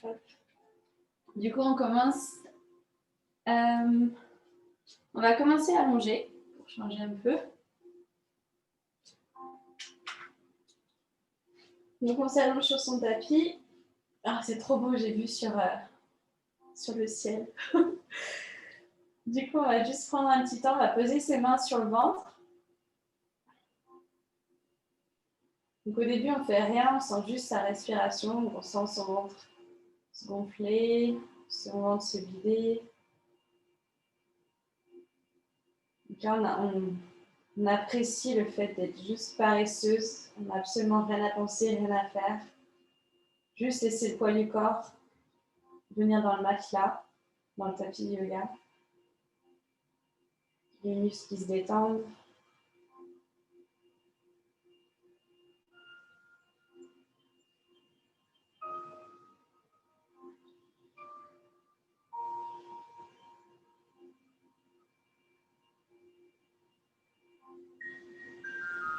Hop. Du coup, on commence. On va commencer à allonger pour changer un peu. Donc, on s'allonge sur son tapis. Ah, c'est trop beau, j'ai vu sur le ciel. Du coup, on va juste prendre un petit temps, on va poser ses mains sur le ventre. Donc, au début, on ne fait rien, on sent juste sa respiration. Donc, on sent son ventre se gonfler, son ventre se vider. Donc là, on apprécie le fait d'être juste paresseuse. On n'a absolument rien à penser, rien à faire. Juste laisser le poids du corps venir dans le matelas, dans le tapis de yoga. Les muscles qui se détendent.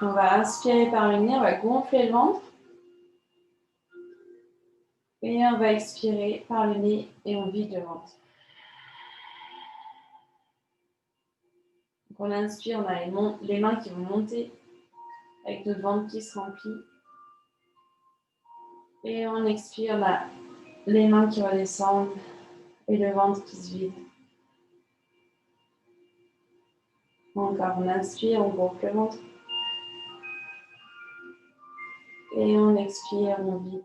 On va inspirer par le nez, on va gonfler le ventre. Et on va expirer par le nez et on vide le ventre. Donc on inspire, on a les mains qui vont monter avec notre ventre qui se remplit. Et on expire, on a les mains qui redescendent et le ventre qui se vide. Encore, on inspire, on gonfle le ventre. Et on expire, on vide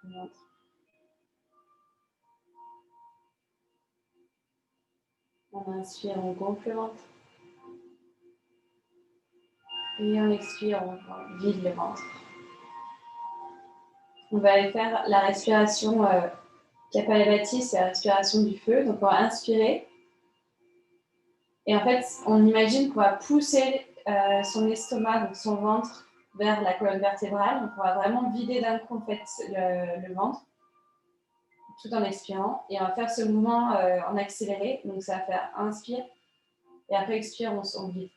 le ventre. On inspire, on gonfle le ventre. Et on expire, on vide le ventre. On va aller faire la respiration Kapalabhati, c'est la respiration du feu. Donc on va inspirer. Et en fait, on imagine qu'on va pousser son estomac, donc son ventre, vers la colonne vertébrale. Donc on va vraiment vider d'un coup en fait, le ventre, tout en expirant. Et on va faire ce mouvement en accéléré. Donc ça va faire inspire. Et après expire, on vide.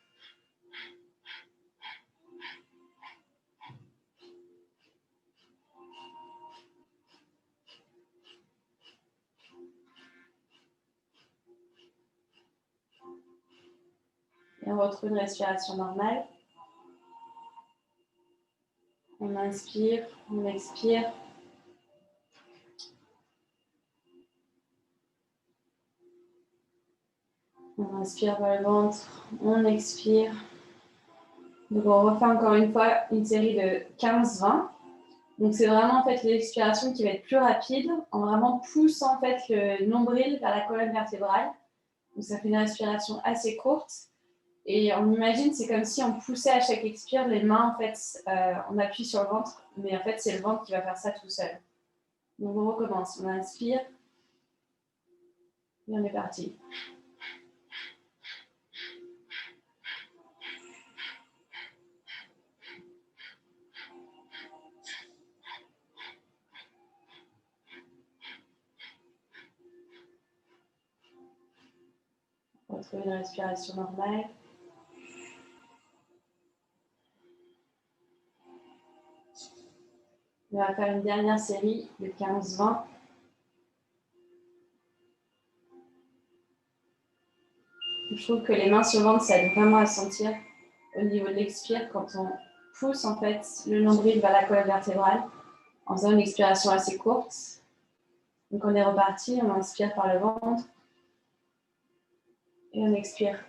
Et on retrouve une respiration normale. On inspire, on expire. On inspire par le ventre, on expire. Donc on refait encore une fois une série de 15-20. Donc c'est vraiment en fait l'expiration qui va être plus rapide, en vraiment poussant en fait le nombril vers la colonne vertébrale. Donc ça fait une respiration assez courte. Et on imagine, c'est comme si on poussait à chaque expire les mains, en fait, on appuie sur le ventre, mais en fait c'est le ventre qui va faire ça tout seul. Donc on recommence, on inspire, et on est parti. On retrouve une respiration normale. On va faire une dernière série de 15-20. Je trouve que les mains sur le ventre, ça aide vraiment à sentir au niveau de l'expire quand on pousse en fait le nombril vers la colonne vertébrale en faisant une expiration assez courte. Donc on est reparti, on inspire par le ventre et on expire.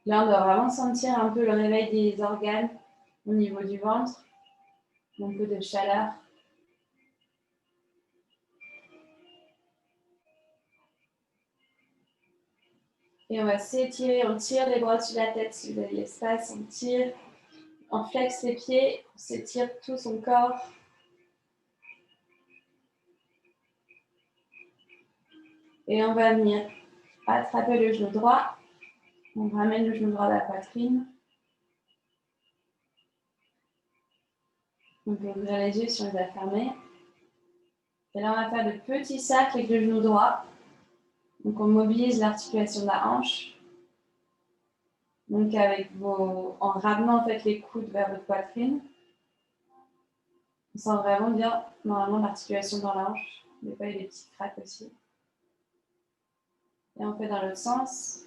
Là, on doit vraiment sentir un peu le réveil des organes au niveau du ventre, un peu de chaleur. Et on va s'étirer, on tire les bras au-dessus de la tête si vous avez l'espace, on tire, on flexe les pieds, on s'étire tout son corps. Et on va venir attraper le genou droit. On ramène le genou droit à la poitrine. On peut ouvrir les yeux si on les a fermés. Et là, on va faire de petits cercles avec le genou droit. Donc, on mobilise l'articulation de la hanche. Donc, en ramenant en fait les coudes vers votre poitrine. On sent vraiment bien, normalement, l'articulation dans la hanche. Des fois, il y a des petits cracks aussi. Et on fait dans l'autre sens.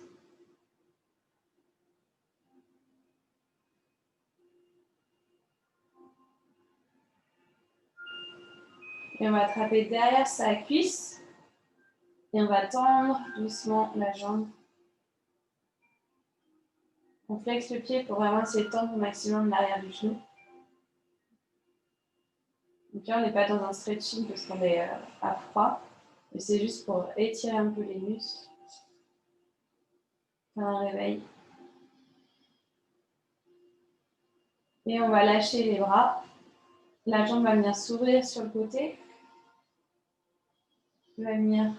Et on va attraper derrière sa cuisse. Et on va tendre doucement la jambe. On flexe le pied pour vraiment essayer de tendre au maximum l'arrière du genou. Donc là, on n'est pas dans un stretching parce qu'on est à froid. Mais c'est juste pour étirer un peu les muscles. Faire un réveil. Et on va lâcher les bras. La jambe va venir s'ouvrir sur le côté. Elle va venir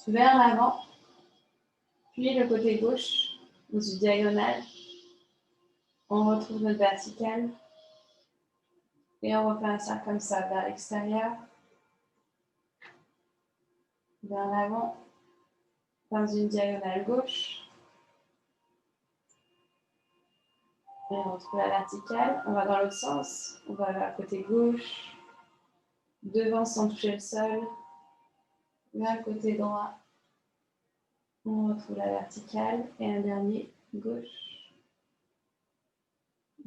vers l'avant. Puis le côté gauche, dans une diagonale. On retrouve notre verticale. Et on refait un cercle comme ça, vers l'extérieur. Vers l'avant. Dans une diagonale gauche. Et on retrouve la verticale. On va dans l'autre sens. On va vers le côté gauche. Devant sans toucher le sol. Vers le côté droit. On retrouve la verticale. Et un dernier, gauche.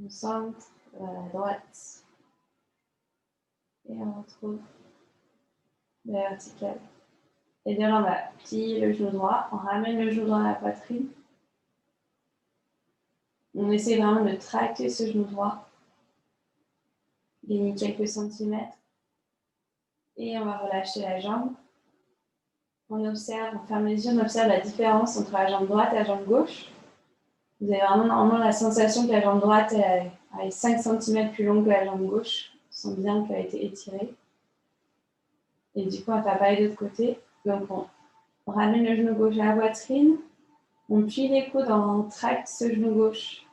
On centre vers la droite. Et on retrouve la verticale. Et bien là, on va plier le genou droit. On ramène le genou droit à la poitrine. On essaie vraiment de tracter ce genou droit. Gagner quelques centimètres. Et on va relâcher la jambe. On observe, on ferme les yeux, on observe la différence entre la jambe droite et la jambe gauche. Vous avez vraiment normalement la sensation que la jambe droite est 5 cm plus longue que la jambe gauche. On sent bien qu'elle a été étirée. Et du coup, on va faire pareil de l'autre côté. Donc, on ramène le genou gauche à la poitrine. On plie les coudes, on tracte ce genou gauche.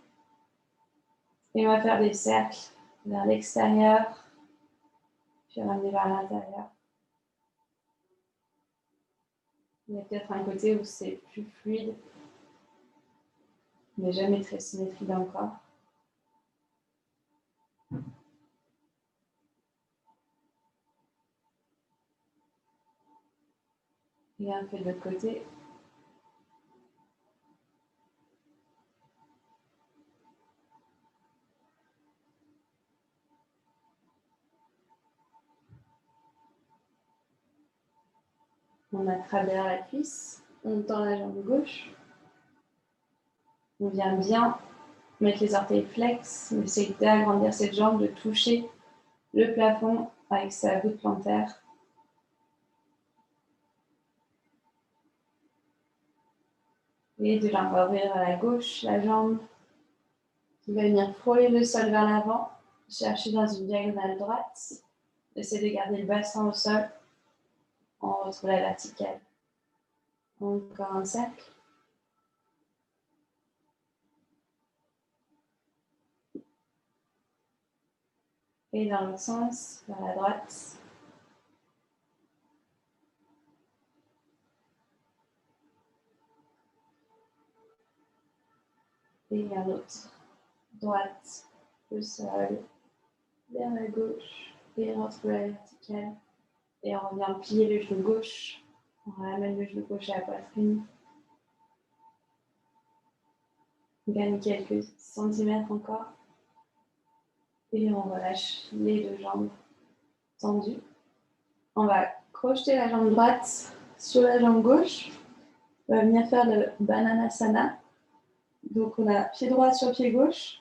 Et on va faire des cercles vers l'extérieur, puis ramener vers l'intérieur. Il y a peut-être un côté où c'est plus fluide, mais jamais très symétrique dans le corps. Et un peu de l'autre côté. On attrape derrière la cuisse, on tend la jambe gauche. On vient bien mettre les orteils flex, on essaie d'agrandir cette jambe, de toucher le plafond avec sa voûte plantaire. Et de là, on va ouvrir à la gauche la jambe qui va venir frôler le sol vers l'avant, chercher dans une diagonale droite. Essayez de garder le bassin au sol. On retrouve la verticale. Encore un cercle. Et dans l'autre sens, vers la droite. Et un autre. Droite, le sol, vers la gauche. Et on retrouve la verticale. Et on revient plier le genou gauche. On ramène le genou gauche à la poitrine. On gagne quelques centimètres encore. Et on relâche les deux jambes tendues. On va crocheter la jambe droite sur la jambe gauche. On va venir faire le Bananasana. Donc on a pied droit sur pied gauche.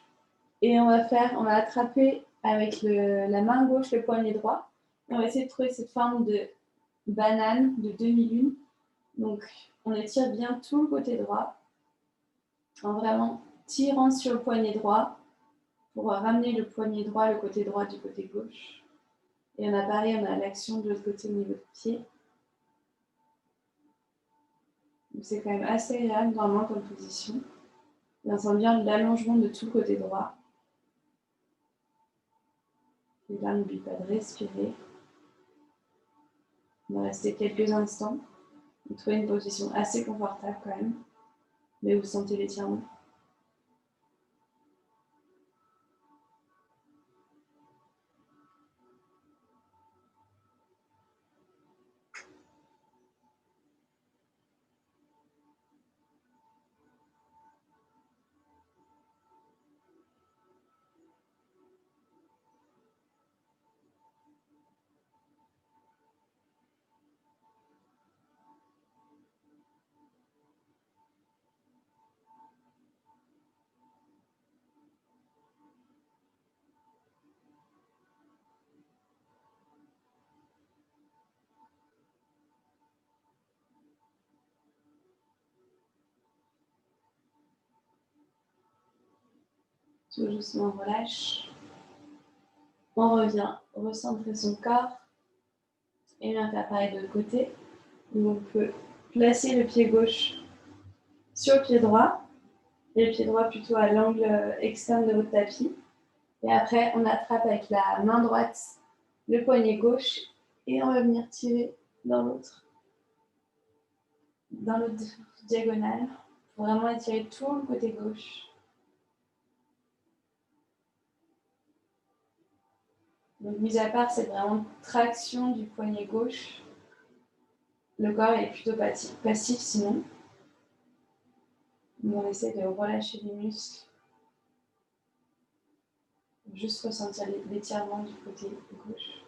Et on va attraper avec la main gauche le poignet droit. Et on va essayer de trouver cette forme de banane, de demi-lune. Donc on étire bien tout le côté droit. En vraiment tirant sur le poignet droit pour ramener le poignet droit, le côté droit du côté gauche. Et on a pareil, on a l'action de l'autre côté au niveau du pied. Donc c'est quand même assez agréable normalement comme position. Et on sent bien l'allongement de tout le côté droit. Et là, n'oublie pas de respirer. On va rester quelques instants. Vous trouvez une position assez confortable quand même, mais vous sentez l'étirement. Tout doucement, on relâche. On revient recentrer son corps et bien faire pareil de l'autre côté. Donc, on peut placer le pied gauche sur le pied droit et le pied droit plutôt à l'angle externe de votre tapis. Et après, on attrape avec la main droite le poignet gauche et on va venir tirer dans l'autre diagonale pour vraiment étirer tout le côté gauche. Donc, mis à part cette vraiment traction du poignet gauche, le corps est plutôt passif sinon. On va essayer de relâcher les muscles. Juste ressentir l'étirement du côté gauche.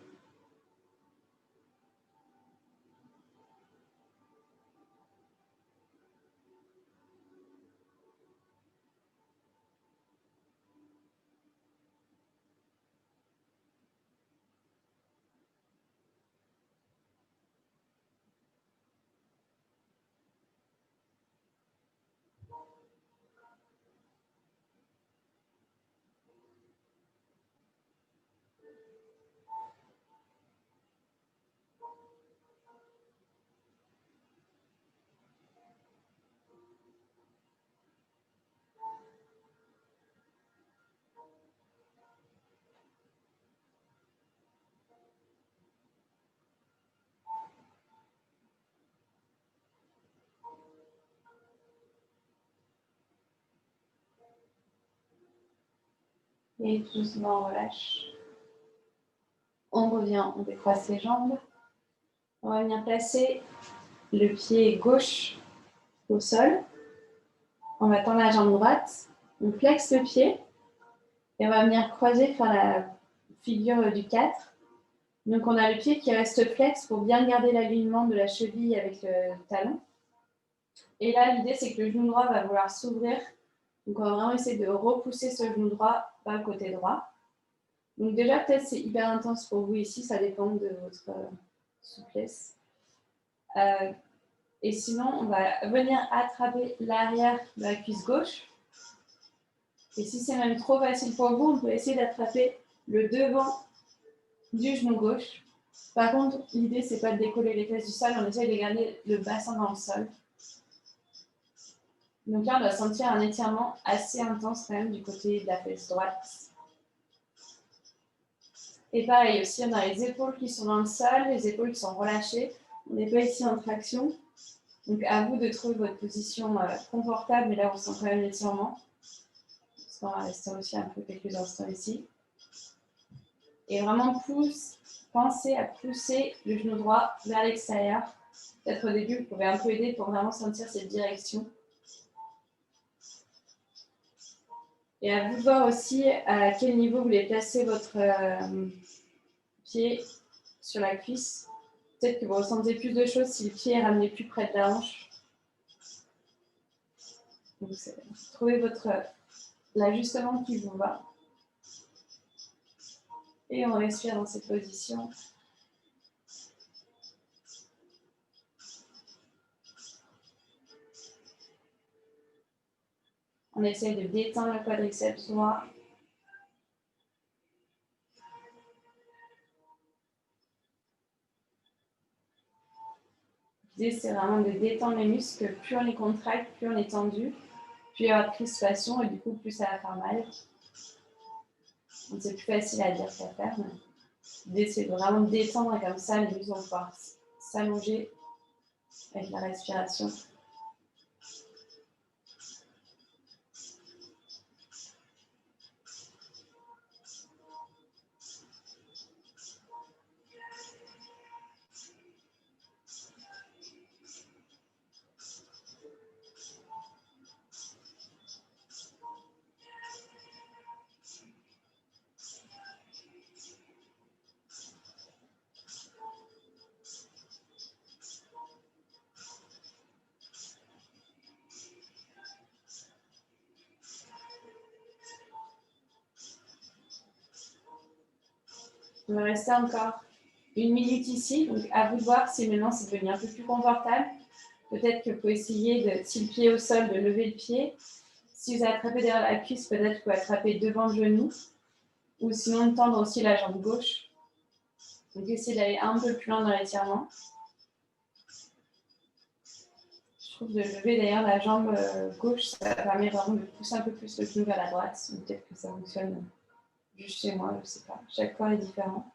Et doucement, on relâche. On revient, on décroise les jambes. On va venir placer le pied gauche au sol. On va tendre la jambe droite. On flexe le pied. Et on va venir croiser, faire la figure du 4. Donc, on a le pied qui reste flex pour bien garder l'alignement de la cheville avec le talon. Et là, l'idée, c'est que le genou droit va vouloir s'ouvrir. Donc, on va vraiment essayer de repousser ce genou droit vers le côté droit. Donc déjà, peut-être c'est hyper intense pour vous ici, ça dépend de votre souplesse. Et sinon, on va venir attraper l'arrière de la cuisse gauche. Et si c'est même trop facile pour vous, on peut essayer d'attraper le devant du genou gauche. Par contre, l'idée, c'est pas de décoller les fesses du sol, on essaie de garder le bassin dans le sol. Donc là, on doit sentir un étirement assez intense quand même du côté de la fesse droite. Et pareil aussi, on a les épaules qui sont dans le sol, les épaules qui sont relâchées. On n'est pas ici en traction. Donc à vous de trouver votre position confortable, mais là on sent quand même l'étirement. On va rester aussi un peu quelques instants ici. Et vraiment pensez à pousser le genou droit vers l'extérieur. Peut-être au début, vous pouvez un peu aider pour vraiment sentir cette direction. Et à vous de voir aussi à quel niveau vous voulez placer votre pied sur la cuisse. Peut-être que vous ressentez plus de choses si le pied est ramené plus près de la hanche. Donc, trouvez l'ajustement qui vous va. Et on respire dans cette position. On essaie de détendre le quadriceps droit. L'idée, c'est vraiment de détendre les muscles. Plus on les contracte, plus on est tendu, plus il y aura de crispation et du coup, plus ça va faire mal. Donc, c'est plus facile à dire qu'à faire. Mais d'essayer de vraiment détendre comme ça, les muscles vont pouvoir s'allonger avec la respiration. On va rester encore 1 minute ici. Donc, à vous de voir si maintenant c'est devenu un peu plus confortable. Peut-être que vous pouvez essayer, si le pied est au sol, de lever le pied. Si vous avez attrapé derrière la cuisse, peut-être que vous pouvez attraper devant le genou. Ou sinon, tendre aussi la jambe gauche. Donc, essayez d'aller un peu plus loin dans l'étirement. Je trouve de lever d'ailleurs la jambe gauche, ça permet vraiment de pousser un peu plus le genou vers la droite. Donc, peut-être que ça fonctionne juste chez moi, je ne sais pas. Chaque corps est différent.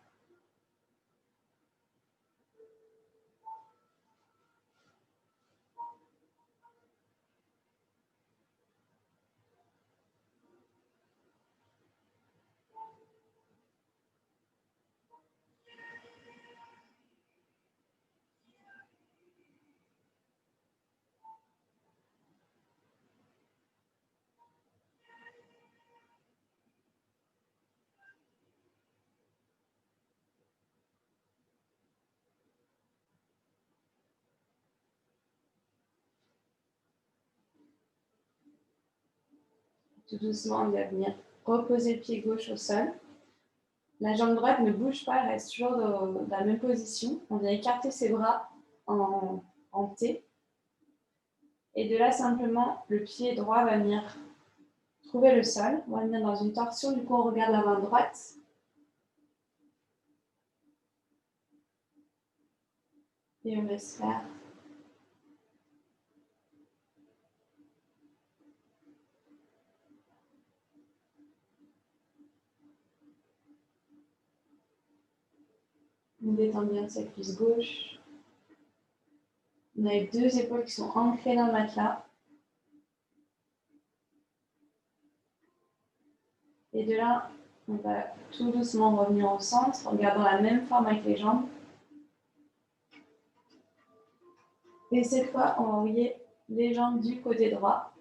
Tout doucement, on va venir reposer le pied gauche au sol. La jambe droite ne bouge pas, elle reste toujours dans la même position. On vient écarter ses bras en T. Et de là, simplement, le pied droit va venir trouver le sol. On va venir dans une torsion, du coup, on regarde la main droite. Et on laisse faire. On détend bien sa cuisse gauche. On a les deux épaules qui sont ancrées dans le matelas. Et de là, on va tout doucement revenir au centre en gardant la même forme avec les jambes. Et cette fois, on va envoyer les jambes du côté droit.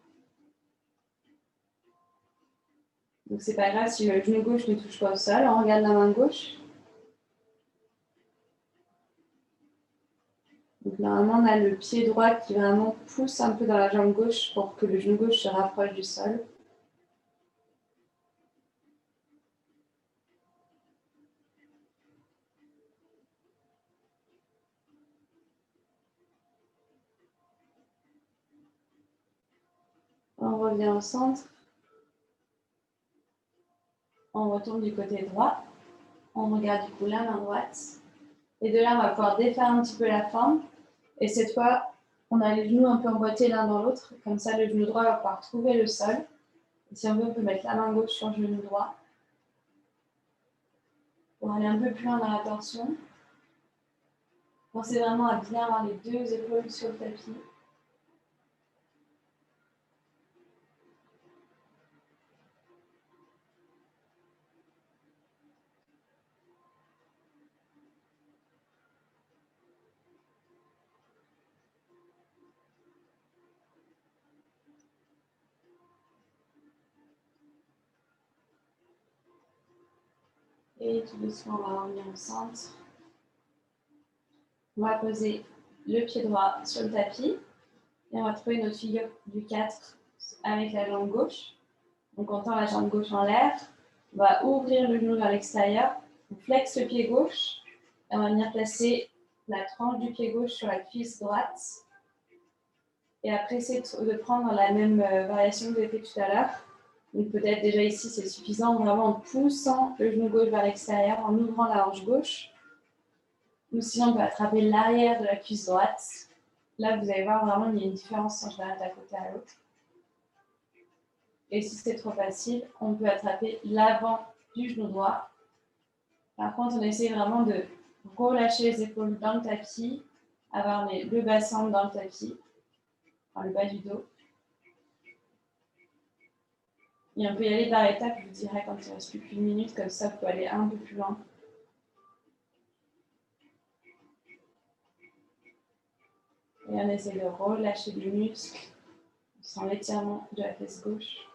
Donc c'est pas grave si le genou gauche ne touche pas au sol. On regarde la main gauche. Donc normalement, on a le pied droit qui vraiment pousse un peu dans la jambe gauche pour que le genou gauche se rapproche du sol. On revient au centre. On retourne du côté droit. On regarde du coup la main droite. Et de là, on va pouvoir défaire un petit peu la forme. Et cette fois, on a les genoux un peu emboîtés l'un dans l'autre. Comme ça, le genou droit va pouvoir trouver le sol. Et si on veut, on peut mettre la main gauche sur le genou droit. Pour aller un peu plus loin dans la torsion. Pensez vraiment à bien avoir les deux épaules sur le tapis. Et tout doucement, on va revenir au centre. On va poser le pied droit sur le tapis. Et on va trouver notre figure du 4 avec la jambe gauche. Donc on tend la jambe gauche en l'air. On va ouvrir le genou vers l'extérieur. On flexe le pied gauche. Et on va venir placer la tranche du pied gauche sur la cuisse droite. Et après, essayer de prendre la même variation que vous avez fait tout à l'heure. Donc peut-être déjà ici, c'est suffisant, vraiment en poussant le genou gauche vers l'extérieur, en ouvrant la hanche gauche. Ou sinon, on peut attraper l'arrière de la cuisse droite. Là, vous allez voir vraiment, il y a une différence quand je l'arrête d'un côté à l'autre. Et si c'est trop facile, on peut attraper l'avant du genou droit Par contre, on essaie vraiment de relâcher les épaules dans le tapis, avoir le bassin dans le tapis, enfin le bas du dos. Et on peut y aller par étapes, je vous dirais, quand il ne reste plus qu'une minute, comme ça, vous pouvez aller un peu plus loin. Et on essaie de relâcher les muscles, sans l'étirement de la fesse gauche.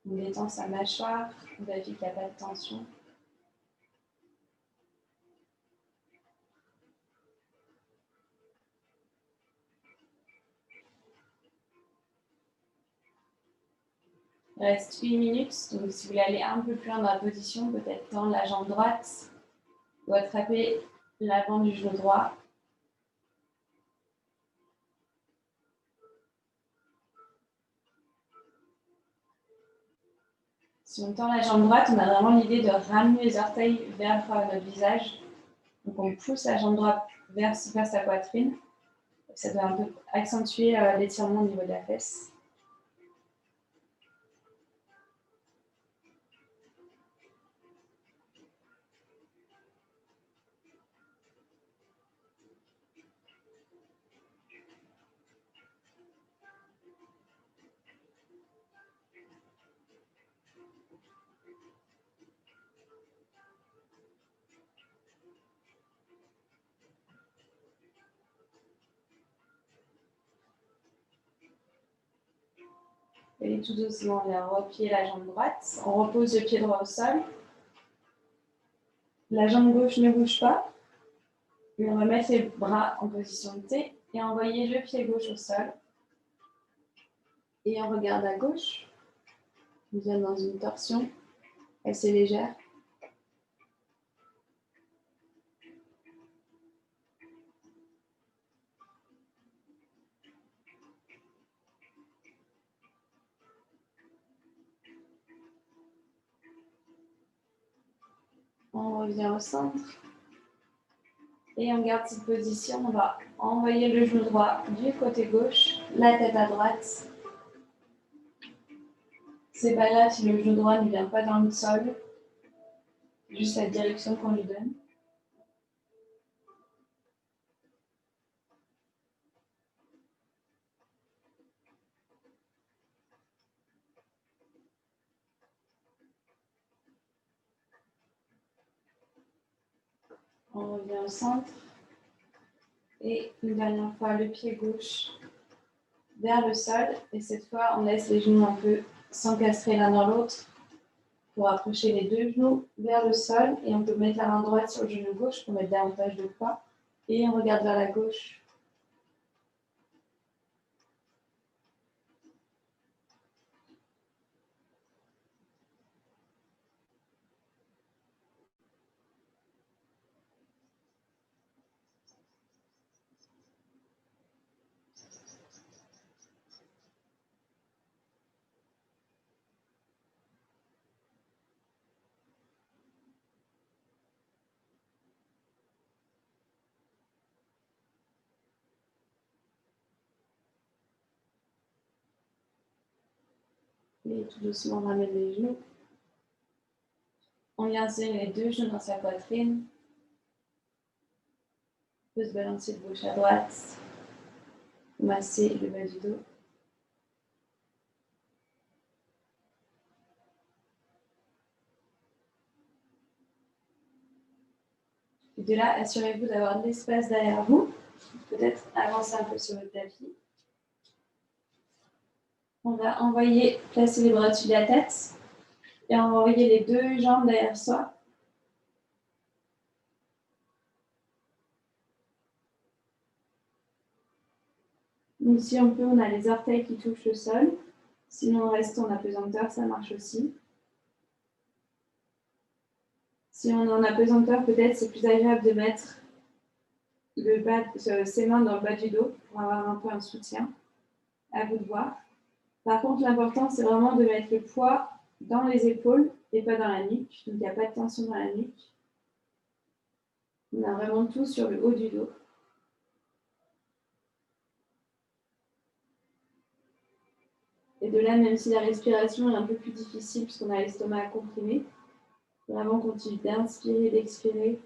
On détend sa mâchoire, on vérifie qu'il n'y a pas de tension. Il reste 8 minutes, donc si vous voulez aller un peu plus loin dans la position, peut-être tendre la jambe droite ou attraper l'avant du genou droit. Si on tend la jambe droite, on a vraiment l'idée de ramener les orteils vers notre visage. Donc on pousse la jambe droite vers sa poitrine. Ça doit un peu accentuer l'étirement au niveau de la fesse. Et tout doucement, on vient replier la jambe droite. On repose le pied droit au sol. La jambe gauche ne bouge pas. Et on va mettre les bras en position de T et envoyer le pied gauche au sol. Et on regarde à gauche. On vient dans une torsion assez légère. On revient au centre. Et on garde cette position. On va envoyer le genou droit du côté gauche, la tête à droite. C'est pas grave si le genou droit ne vient pas dans le sol, juste la direction qu'on lui donne. On revient au centre. Et une dernière fois, le pied gauche vers le sol. Et cette fois, on laisse les genoux un peu s'encastrer l'un dans l'autre pour approcher les deux genoux vers le sol. Et on peut mettre la main droite sur le genou gauche pour mettre davantage de poids. Et on regarde vers la gauche. Et tout doucement, on ramène les genoux. On vient serrer les deux genoux dans sa poitrine. On peut se balancer de gauche à droite. Masser le bas du dos. Et de là, assurez-vous d'avoir de l'espace derrière vous. Peut-être avancer un peu sur le tapis. On va placer les bras au-dessus de la tête. Et on va envoyer les deux jambes derrière soi. Donc si on peut, on a les orteils qui touchent le sol. Sinon, on reste en apesanteur, ça marche aussi. Si on est en apesanteur, peut-être c'est plus agréable de mettre ses mains dans le bas du dos pour avoir un peu un soutien. À vous de voir. Par contre, l'important, c'est vraiment de mettre le poids dans les épaules et pas dans la nuque. Donc, il n'y a pas de tension dans la nuque. On a vraiment tout sur le haut du dos. Et de là, même si la respiration est un peu plus difficile puisqu'on a l'estomac comprimé, vraiment continue d'inspirer et d'expirer.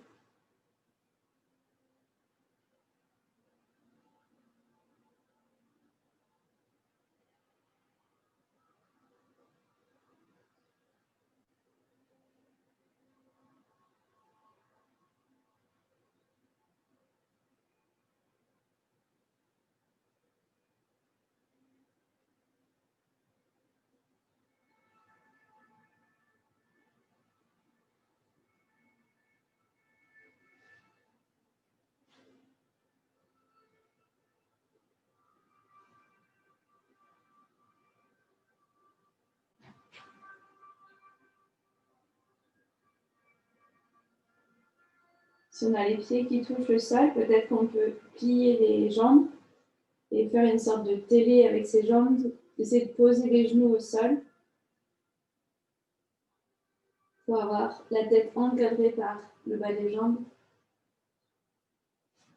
Si on a les pieds qui touchent le sol, peut-être qu'on peut plier les jambes et faire une sorte de télé avec ses jambes, essayer de poser les genoux au sol pour avoir la tête encadrée par le bas des jambes.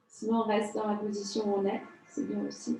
Sinon, on reste dans la position où on est, c'est bien aussi.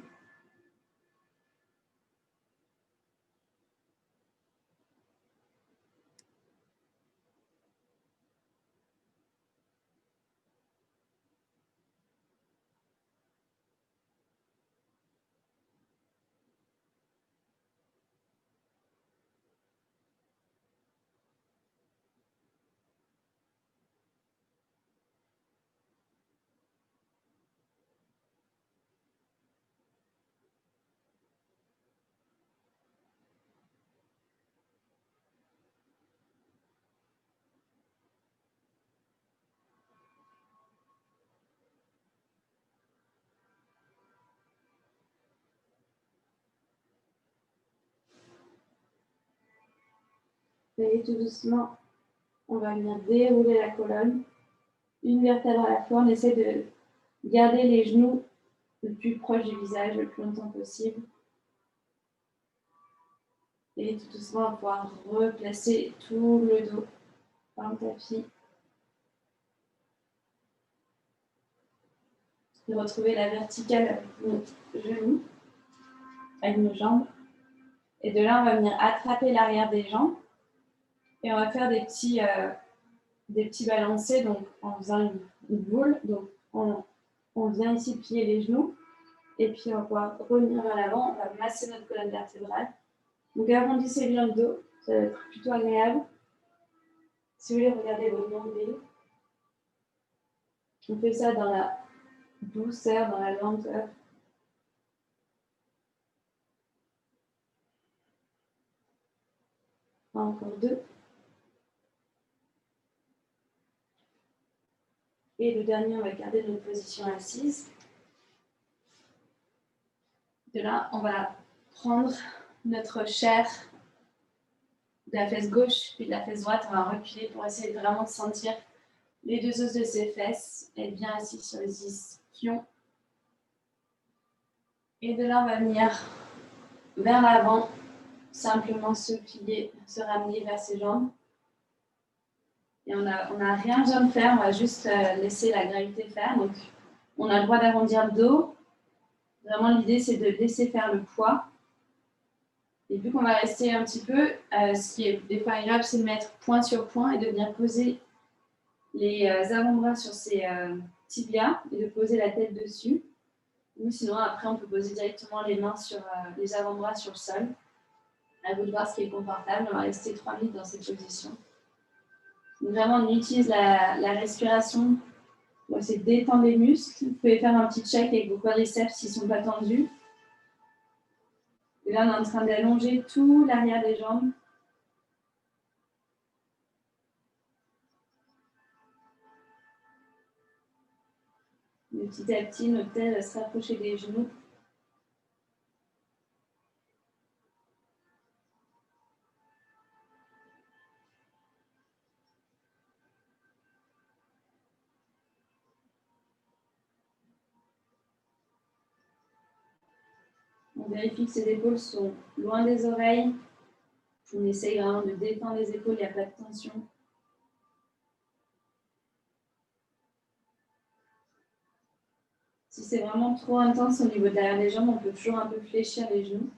Et tout doucement, on va venir dérouler la colonne. Une vertèbre à la fois, on essaie de garder les genoux le plus proche du visage le plus longtemps possible. Et tout doucement, on va pouvoir replacer tout le dos dans le tapis. Et retrouver la verticale avec nos genoux, avec nos jambes. Et de là, on va venir attraper l'arrière des jambes. Et on va faire des petits balancés, donc en faisant une boule. Donc on vient ici plier les genoux. Et puis on va pouvoir revenir vers l'avant. On va masser notre colonne vertébrale. Donc arrondissez bien le dos. Ça va être plutôt agréable. Si vous voulez regarder votre nombril, on fait ça dans la douceur, dans la lenteur. Encore deux. Et le dernier, on va garder notre position assise. De là, on va prendre notre chair de la fesse gauche puis de la fesse droite. On va reculer pour essayer vraiment de sentir les deux os de ses fesses, être bien assis sur les ischions. Et de là, on va venir vers l'avant, simplement se plier, se ramener vers ses jambes. Et on n'a rien besoin de faire, on va juste laisser la gravité faire. Donc, on a le droit d'arrondir le dos. Vraiment, l'idée, c'est de laisser faire le poids. Et vu qu'on va rester un petit peu, ce qui est des fois agréable, c'est de mettre point sur point et de venir poser les avant-bras sur ses tibias et de poser la tête dessus. Ou sinon, après, on peut poser directement les mains sur les avant-bras sur le sol. À vous de voir ce qui est confortable. On va rester 3 minutes dans cette position. Donc, vraiment, on utilise la respiration pour essayer de détendre les muscles. Vous pouvez faire un petit check avec vos quadriceps s'ils ne sont pas tendus. Et là, on est en train d'allonger tout l'arrière des jambes. Et petit à petit, notre tête va se rapprocher des genoux. On On vérifie que ses épaules sont loin des oreilles. On essaye vraiment de détendre les épaules, il n'y a pas de tension. Si c'est vraiment trop intense au niveau de l'arrière des jambes, on peut toujours un peu fléchir les genoux.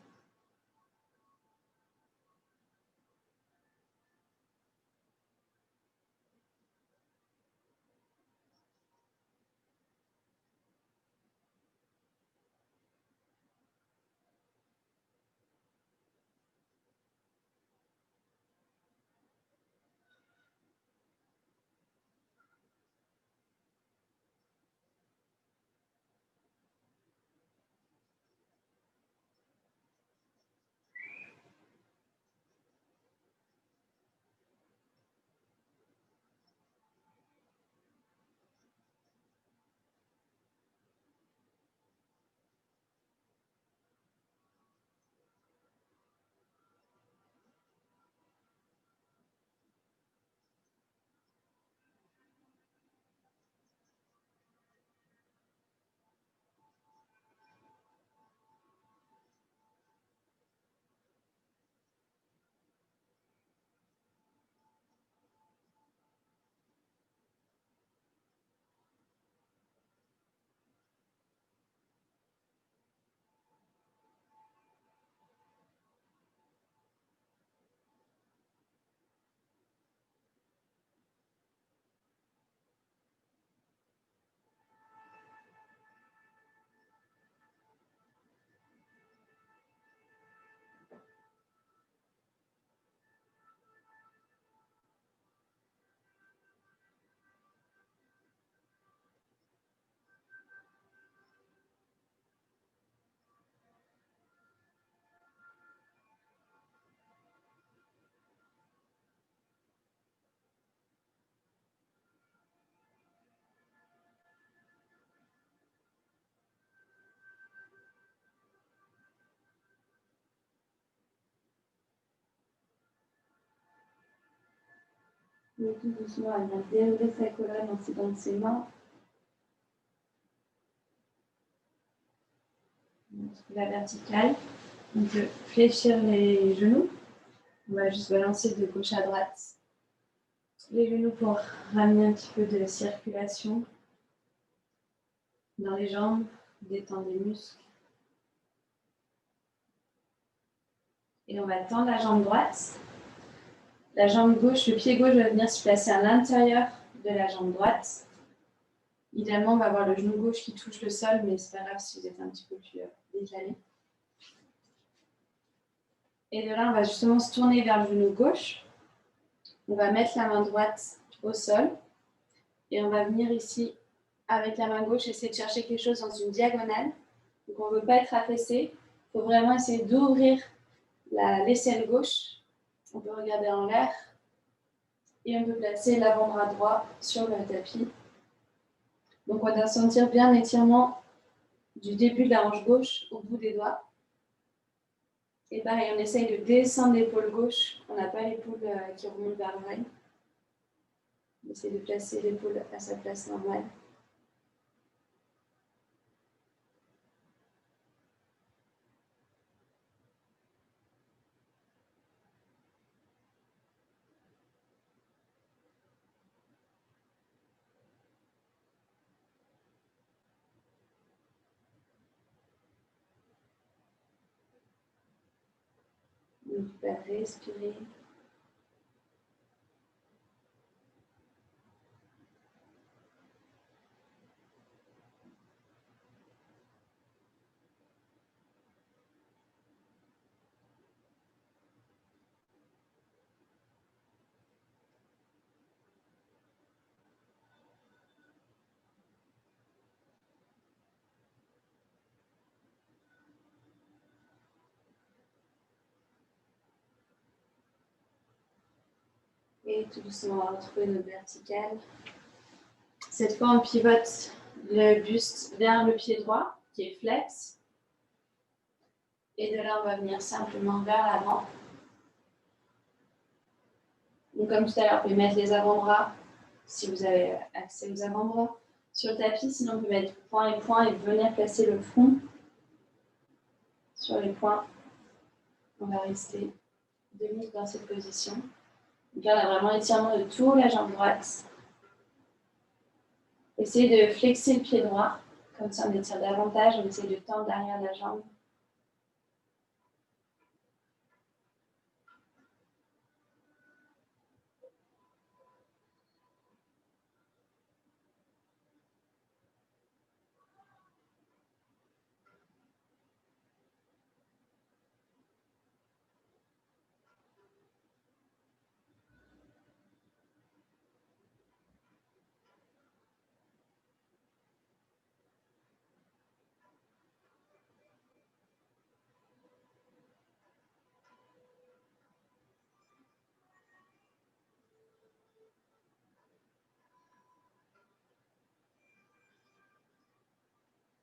Et tout doucement, elle va dérouler sa colonne en sédant ses mains. La verticale. On peut fléchir les genoux. On va juste balancer de gauche à droite les genoux pour ramener un petit peu de circulation dans les jambes, détendre les muscles. Et on va tendre la jambe droite. La jambe gauche, le pied gauche va venir se placer à l'intérieur de la jambe droite. Idéalement, on va avoir le genou gauche qui touche le sol, mais c'est pas grave si vous êtes un petit peu plus décalé. Et de là, on va justement se tourner vers le genou gauche. On va mettre la main droite au sol. Et on va venir ici, avec la main gauche, essayer de chercher quelque chose dans une diagonale. Donc on ne veut pas être affaissé. Il faut vraiment essayer d'ouvrir l'aisselle gauche. On peut regarder en l'air. Et on peut placer l'avant-bras droit sur le tapis. Donc on va sentir bien l'étirement du début de la hanche gauche au bout des doigts. Et pareil, on essaye de descendre l'épaule gauche. On n'a pas l'épaule qui remonte vers l'oreille. On essaie de placer l'épaule à sa place normale. Donc, tu vas respirer. Et tout doucement, on va retrouver notre verticale. Cette fois, on pivote le buste vers le pied droit, qui est flex. Et de là, on va venir simplement vers l'avant. Donc, comme tout à l'heure, vous pouvez mettre les avant-bras, si vous avez accès aux avant-bras, sur le tapis. Sinon, on peut mettre point et venir placer le front sur les poings. On va rester 2 minutes dans cette position. Donc là, on a vraiment l'étirement de toute la jambe droite. Essayez de flexer le pied droit. Comme ça, on étire davantage. On essaie de tendre l'arrière de la jambe.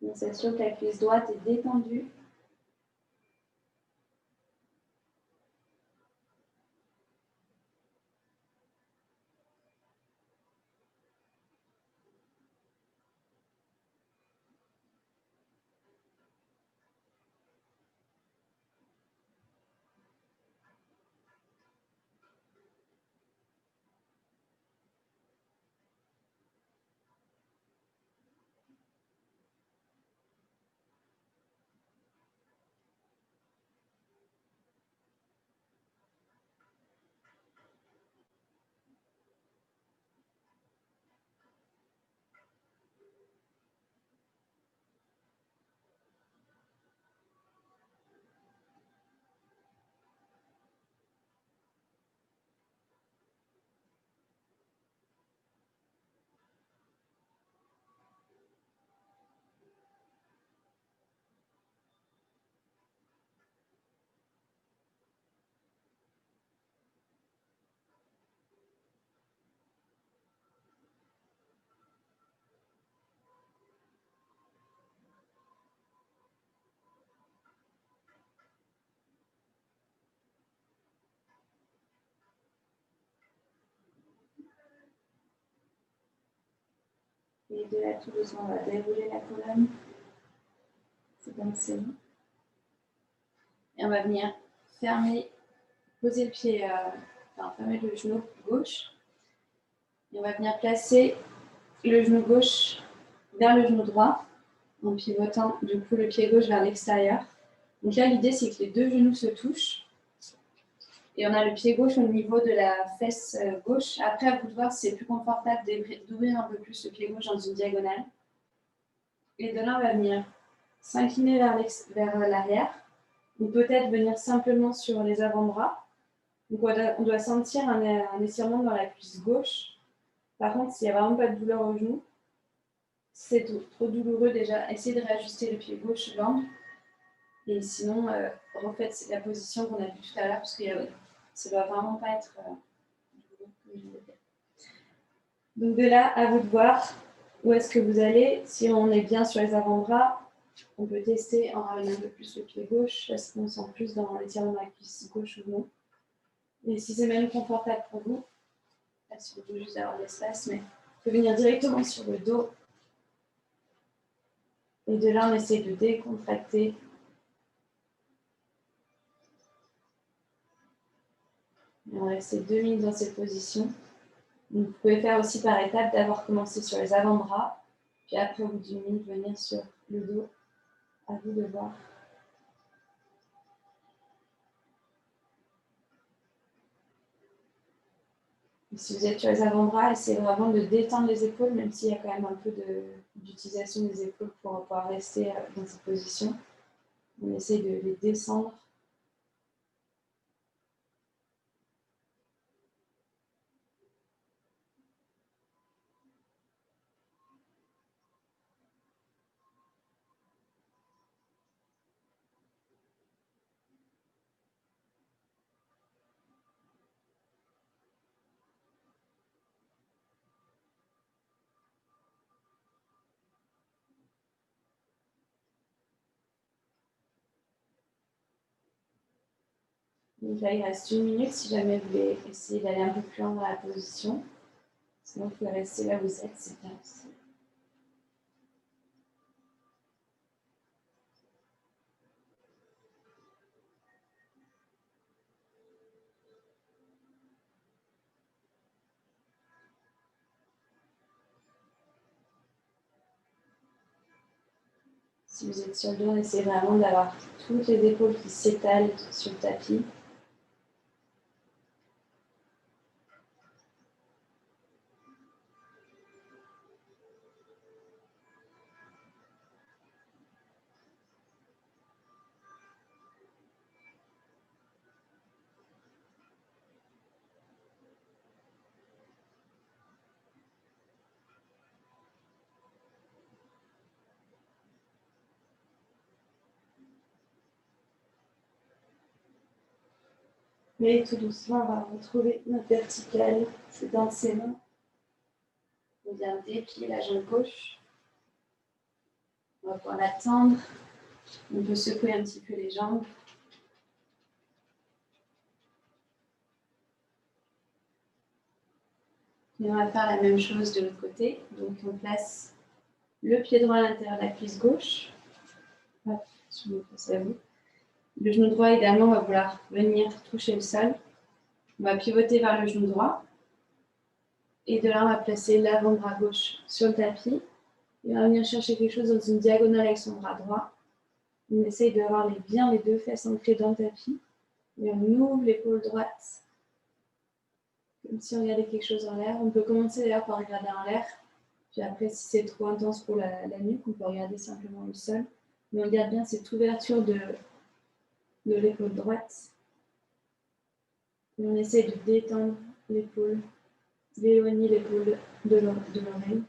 On s'assure que la cuisse droite est détendue. Et de là, tout doucement, on va dérouler la colonne. C'est bon, c'est bon. Et on va venir fermer, poser le pied, fermer le genou gauche. Et on va venir placer le genou gauche vers le genou droit, en pivotant du coup le pied gauche vers l'extérieur. Donc là, l'idée, c'est que les deux genoux se touchent. Et on a le pied gauche au niveau de la fesse gauche. Après, à vous de voir si c'est plus confortable d'ouvrir un peu plus le pied gauche dans une diagonale. Et de là, on va venir s'incliner vers l'arrière. Ou peut-être venir simplement sur les avant-bras. Donc on doit sentir un étirement dans la cuisse gauche. Par contre, s'il n'y a vraiment pas de douleur au genou, c'est trop douloureux déjà, essayez de réajuster le pied gauche l'angle. Et sinon, refaites la position qu'on a vue tout à l'heure, parce que ça ne doit vraiment pas être douloureux. Donc de là, à vous de voir où est-ce que vous allez. Si on est bien sur les avant-bras, on peut tester en ramenant un peu plus le pied gauche, est-ce qu'on sent plus dans l'étirement de la cuisse gauche ou non. Et si c'est même confortable pour vous, il faut juste avoir de l'espace, mais on peut venir directement sur le dos. Et de là, on essaie de décontracter. Et on va rester 2 minutes dans cette position. Donc, vous pouvez faire aussi par étapes, d'abord commencer sur les avant-bras, puis après, au bout d'1 minute, venir sur le dos. À vous de voir. Et si vous êtes sur les avant-bras, essayez vraiment de détendre les épaules, même s'il y a quand même un peu d'utilisation des épaules pour pouvoir rester dans cette position. On essaie de les descendre. Donc là, il reste 1 minute si jamais vous voulez essayer d'aller un peu plus loin dans la position. Sinon, vous pouvez rester là où vous êtes, c'est bien aussi. Si vous êtes sur le dos, on essaie vraiment d'avoir toutes les épaules qui s'étalent sur le tapis. Et tout doucement, on va retrouver notre verticale. C'est dans ses mains. On vient déplier la jambe gauche. On va pouvoir la tendre. On peut secouer un petit peu les jambes. Et on va faire la même chose de l'autre côté. Donc on place le pied droit à l'intérieur de la cuisse gauche. Hop, je me place à vous. Le genou droit, également, va vouloir venir toucher le sol. On va pivoter vers le genou droit. Et de là, on va placer l'avant-bras gauche sur le tapis. Et on va venir chercher quelque chose dans une diagonale avec son bras droit. On essaye d'avoir bien les deux fesses ancrées dans le tapis. Et on ouvre l'épaule droite. Comme si on regardait quelque chose en l'air. On peut commencer d'ailleurs par regarder en l'air. Puis après, si c'est trop intense pour la nuque, on peut regarder simplement le sol. Mais on regarde bien cette ouverture de l'épaule droite. Et on essaie de détendre l'épaule, d'éloigner l'épaule de l'oreille.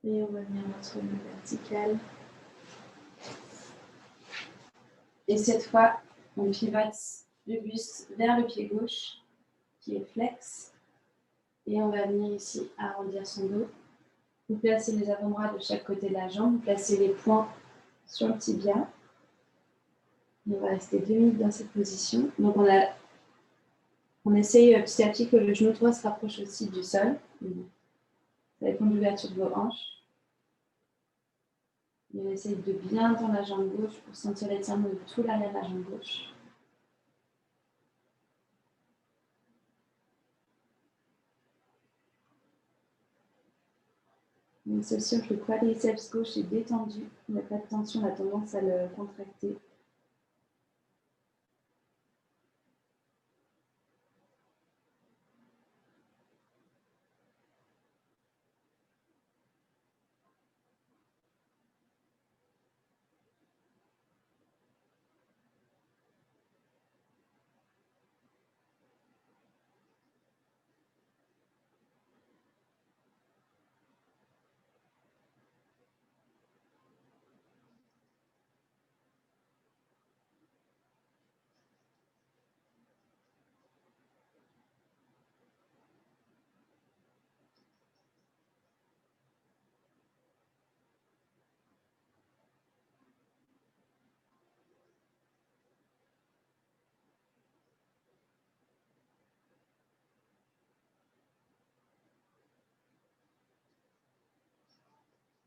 Et on va venir retrouver le vertical. Et cette fois, on pivote le buste vers le pied gauche, qui est flex. Et on va venir ici arrondir son dos. Vous placez les avant-bras de chaque côté de la jambe. Vous placez les poings sur le tibia. Et on va rester 2 minutes dans cette position. Donc on essaye petit à petit que le genou droit se rapproche aussi du sol. Ça dépend de l'ouverture de vos hanches. Et on essaye de bien tendre la jambe gauche pour sentir l'étirement de tout l'arrière de la jambe gauche. Donc ceci, le quadriceps gauche est détendu. Il n'y a pas de tension, on a tendance à le contracter.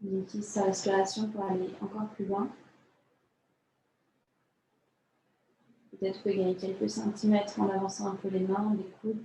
On utilise sa respiration pour aller encore plus loin. Peut-être vous pouvez gagner quelques centimètres en avançant un peu les mains, les coudes.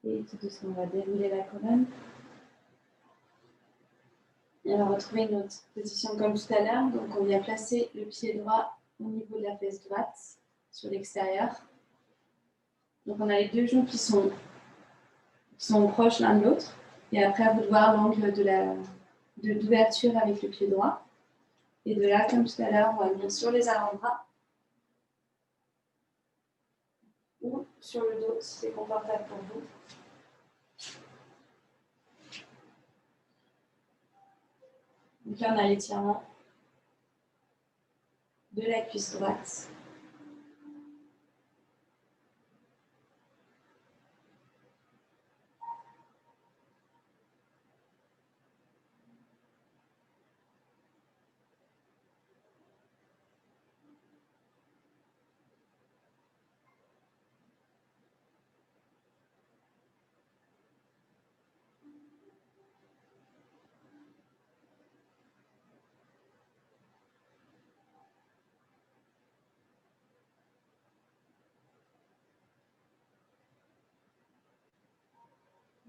Et tout doucement, on va dérouler la colonne. Et on va retrouver notre position comme tout à l'heure. Donc, on vient placer le pied droit au niveau de la fesse droite sur l'extérieur. Donc, on a les deux genoux qui sont proches l'un de l'autre. Et après, à vous de voir l'angle d'ouverture avec le pied droit. Et de là, comme tout à l'heure, on va venir sur les avant-bras ou sur le dos si c'est confortable pour vous. Donc là, on a l'étirement de la cuisse droite.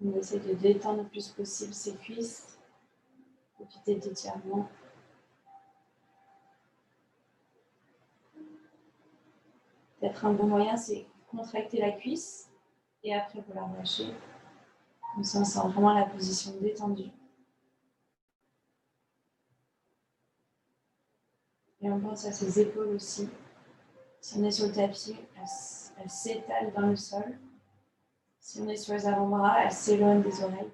On essaie de détendre le plus possible ses cuisses, profiter de l'étirement. Peut-être un bon moyen, c'est contracter la cuisse et après vous la relâcher. Comme ça, on sent vraiment la position détendue. Et on pense à ses épaules aussi. Si on est sur le tapis, elles s'étalent dans le sol. Si on est sur les avant-bras, elles s'éloignent des oreilles.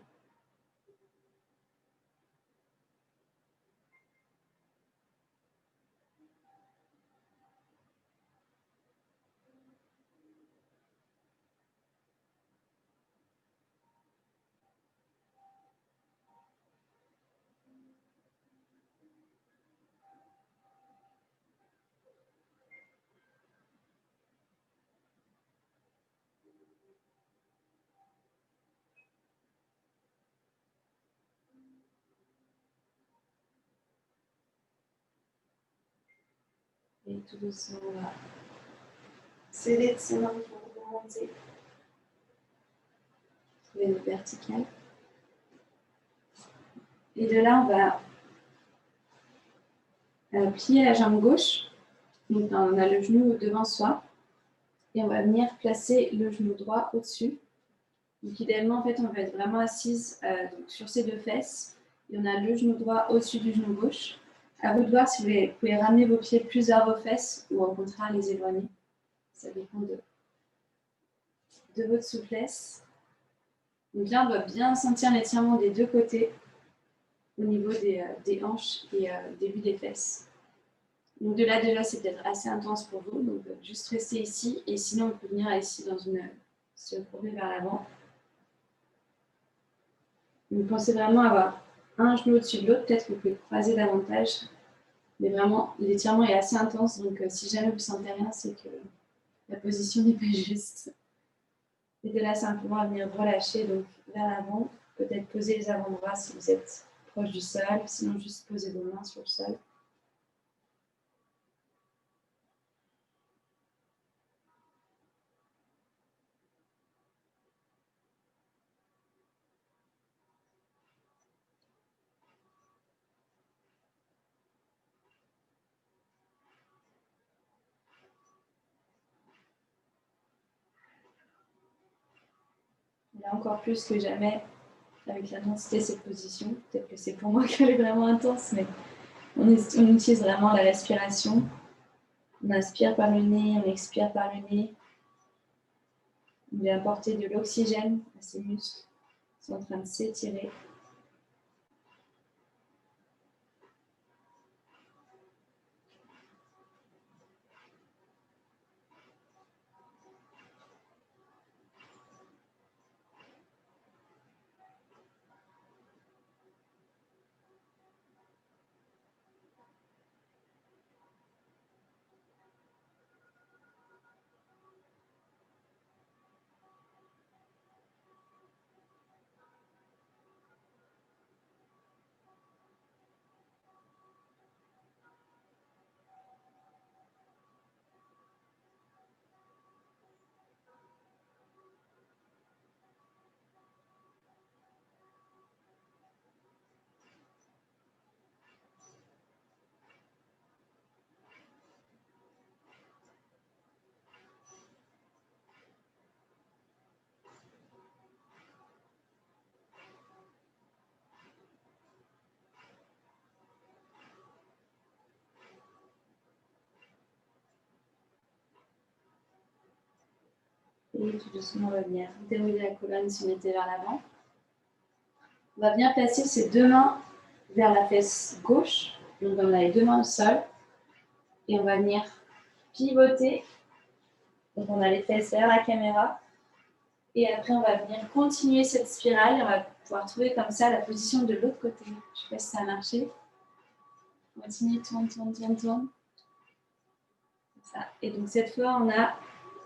Et tout doucement, on va serrer de ses mains pour remonter. Trouver notre verticale. Et de là, on va plier la jambe gauche. Donc, on a le genou devant soi. Et on va venir placer le genou droit au-dessus. Donc, idéalement, en fait, on va être vraiment assise donc, sur ses deux fesses. Et on a le genou droit au-dessus du genou gauche. À vous de voir si vous pouvez ramener vos pieds plus vers vos fesses ou au contraire les éloigner. Ça dépend de votre souplesse. Donc là, on va bien sentir l'étirement des deux côtés au niveau des hanches et début des fesses. Donc de là, déjà, c'est peut-être assez intense pour vous. Donc juste rester ici. Et sinon, on peut venir ici dans se courber vers l'avant. Donc pensez vraiment avoir un genou au-dessus de l'autre. Peut-être que vous pouvez croiser davantage. Mais vraiment, l'étirement est assez intense. Donc si jamais vous ne sentez rien, c'est que la position n'est pas juste. Et de là, simplement à venir relâcher donc, vers l'avant. Peut-être poser les avant-bras si vous êtes proche du sol. Sinon, juste poser vos mains sur le sol. Là, encore plus que jamais, avec l'intensité de cette position. Peut-être que c'est pour moi qu'elle est vraiment intense, mais on utilise vraiment la respiration. On inspire par le nez, on expire par le nez. On vient apporter de l'oxygène à ces muscles qui sont en train de s'étirer. Et tout doucement, on va venir dérouler la colonne, se mettre vers l'avant. On va venir placer ses deux mains vers la fesse gauche. Donc, on a les deux mains au sol. Et on va venir pivoter. Donc, on a les fesses vers la caméra. Et après, on va venir continuer cette spirale. Et on va pouvoir trouver comme ça la position de l'autre côté. Je ne sais pas si ça a marché. On continue, tourne, tourne, tourne, tourne. Ça. Et donc, cette fois, on a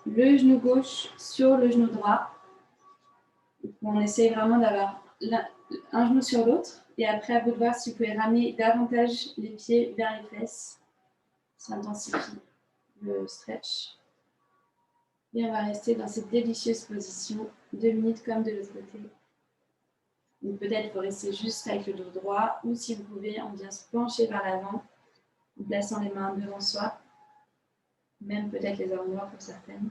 le genou gauche sur le genou droit. Donc, on essaie vraiment d'avoir un genou sur l'autre. Et après, à vous de voir si vous pouvez ramener davantage les pieds vers les fesses. Ça intensifie le stretch. Et on va rester dans cette délicieuse position 2 minutes comme de l'autre côté. Donc peut-être vous restez juste avec le dos droit ou si vous pouvez, on vient se pencher vers l'avant en plaçant les mains devant soi, même peut-être les avant-bras pour certaines.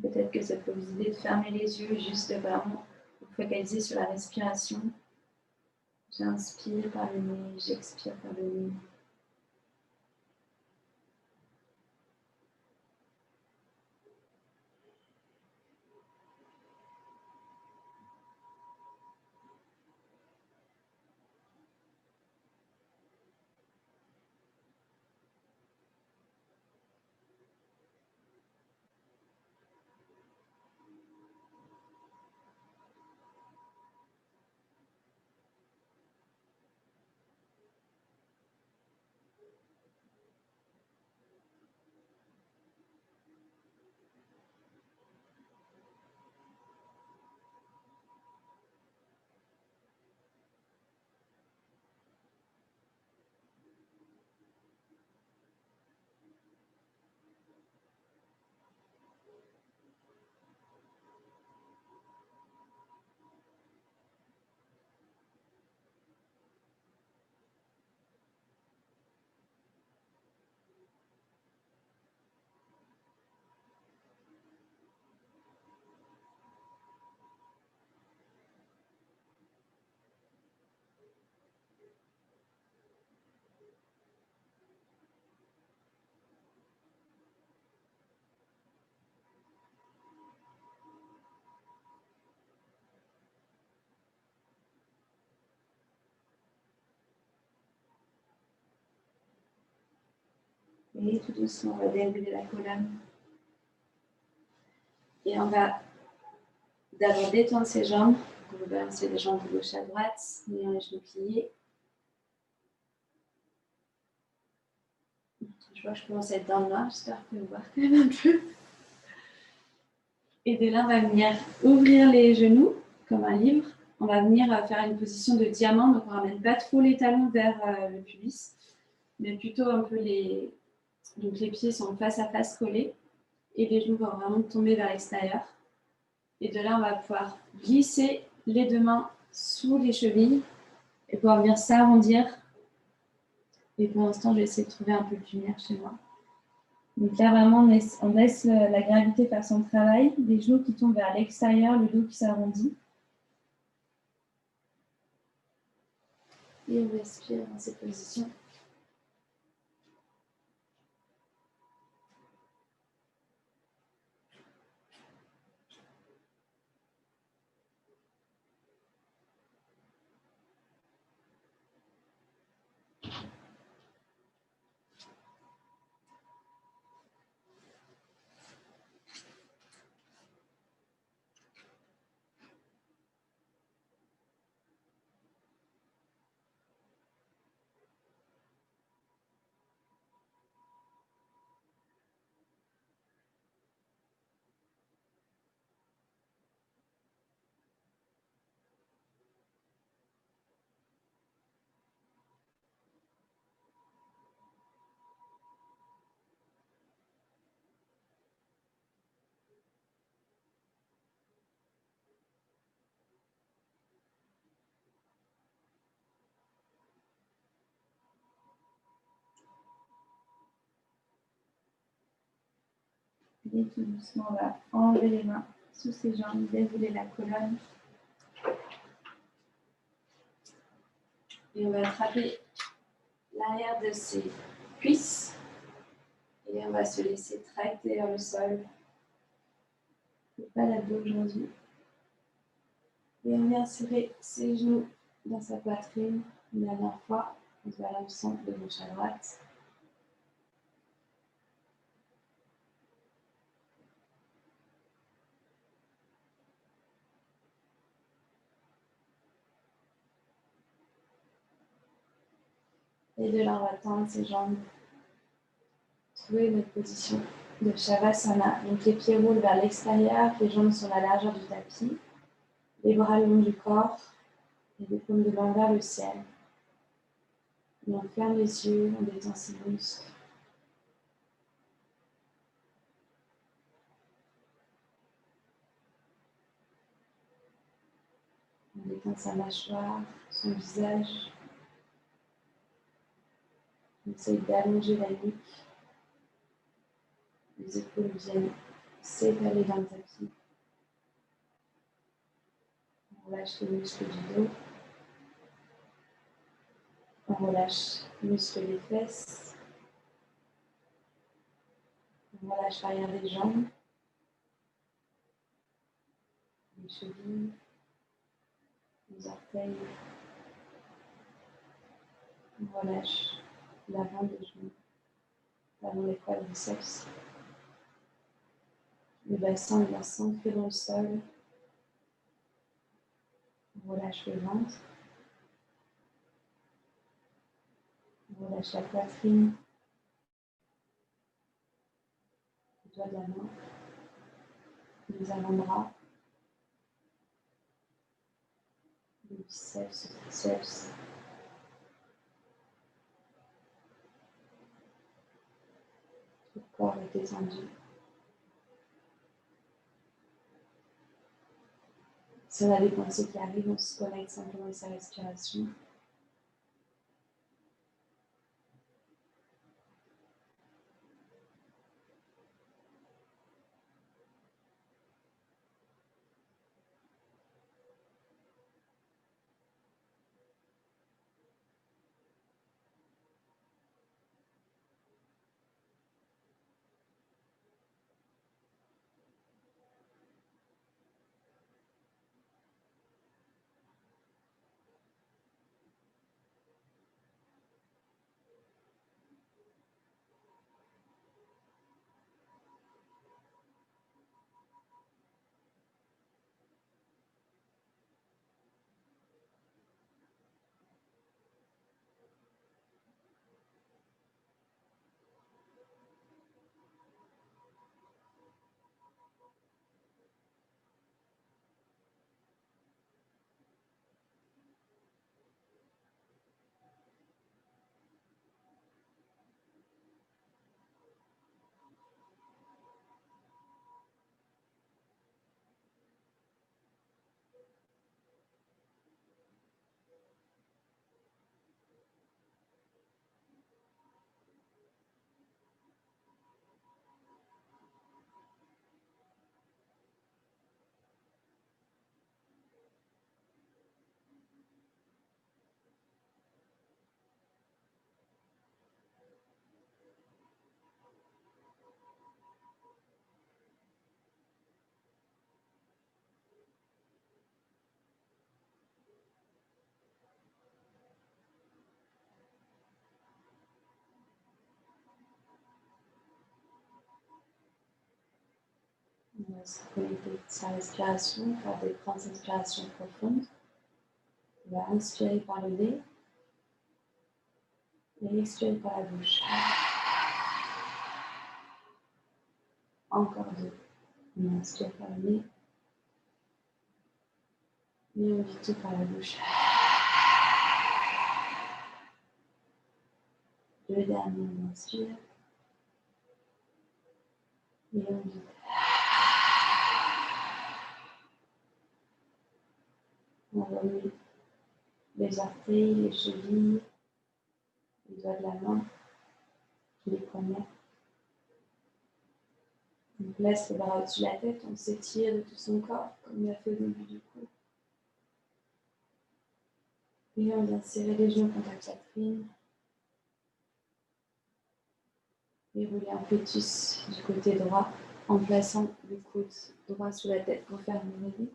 Peut-être que ça peut vous aider de fermer les yeux, juste de vraiment vous focaliser sur la respiration. J'inspire par le nez, j'expire par le nez. Et tout doucement, on va dérouler la colonne. Et on va d'abord détendre ses jambes. On va balancer les jambes de gauche à droite, ayant les genoux pliés. Je vois que je commence à être dans le noir, j'espère que vous voir quand même un peu. Et de là, on va venir ouvrir les genoux comme un livre. On va venir faire une position de diamant, donc on ne ramène pas trop les talons vers le pubis, mais plutôt un peu les... Donc les pieds sont face à face collés et les genoux vont vraiment tomber vers l'extérieur. Et de là, on va pouvoir glisser les deux mains sous les chevilles et pouvoir venir s'arrondir. Et pour l'instant, je vais essayer de trouver un peu de lumière chez moi. Donc là, vraiment, on laisse la gravité faire son travail. Les genoux qui tombent vers l'extérieur, le dos qui s'arrondit. Et on respire dans cette position. Et tout doucement, on va enlever les mains sous ses jambes, dérouler la colonne. Et on va attraper l'arrière de ses cuisses. Et on va se laisser tracter vers le sol. Pas l'abdos aujourd'hui. Et on vient serrer ses genoux dans sa poitrine. Une dernière fois, on se balance centre de gauche à droite. Et de là, on va tendre ses jambes. Trouver notre position de Shavasana. Donc les pieds roulent vers l'extérieur, les jambes sur la largeur du tapis, les bras le long du corps et les paumes de main vers le ciel. Et on ferme les yeux, on détend ses muscles. On détend sa mâchoire, son visage. On essaye d'allonger la nuque. Les épaules viennent s'étaler dans le tapis. On relâche les muscles du dos. On relâche les muscles des fesses. On relâche l'arrière des jambes. Les chevilles. Les orteils. On relâche l'avant des genoux. L'avant des quadriceps. Le bassin vient s'ancrer dans le sol. On relâche le ventre. On relâche la poitrine. Le doigt de la main. Les avant-bras. Les biceps, les triceps. Tout le corps est détendu. Si on a des pensées qui arrivent, on se connecte simplement à sa respiration. On va se connecter à sa respiration, faire des grandes inspirations profondes. On va inspirer par le nez et expirer par la bouche. Encore deux. On inspire par le nez et on vide tout par la bouche. Le dernier, on inspire et on vide. On remue les orteils, les chevilles, les doigts de la main, les poignets. On laisse les bras au-dessus de la tête, on s'étire de tout son corps, comme il a fait au début du cours. Et on vient serrer les genoux contre la poitrine. Et rouler un fœtus du côté droit en plaçant le coude droit sous la tête pour faire une levée.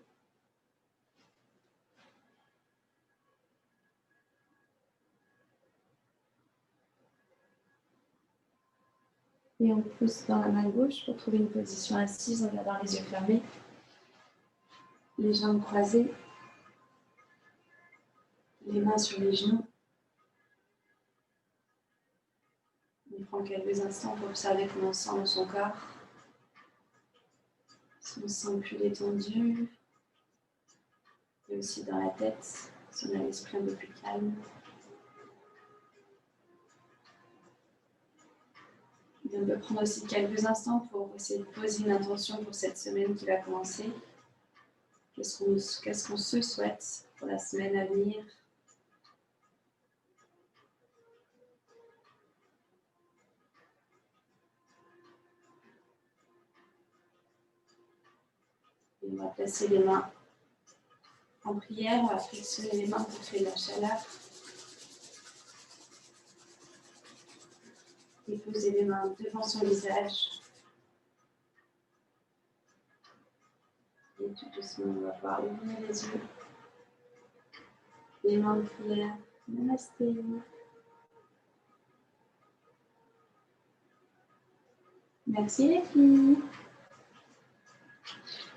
Et on pousse dans la main gauche pour trouver une position assise en gardant les yeux fermés. Les jambes croisées. Les mains sur les genoux. On prend quelques instants pour observer comment on sent dans son corps. Si on se sent plus détendu. Et aussi dans la tête, si on a l'esprit un peu plus calme. Et on peut prendre aussi quelques instants pour essayer de poser une intention pour cette semaine qui va commencer. Qu'est-ce qu'on se souhaite pour la semaine à venir? Et on va placer les mains en prière, on va flexionner les mains pour créer de la chaleur. Et poser les mains devant son visage. Et tout doucement, on va pouvoir ouvrir les yeux. Les mains de prière. Namasté. Merci les filles.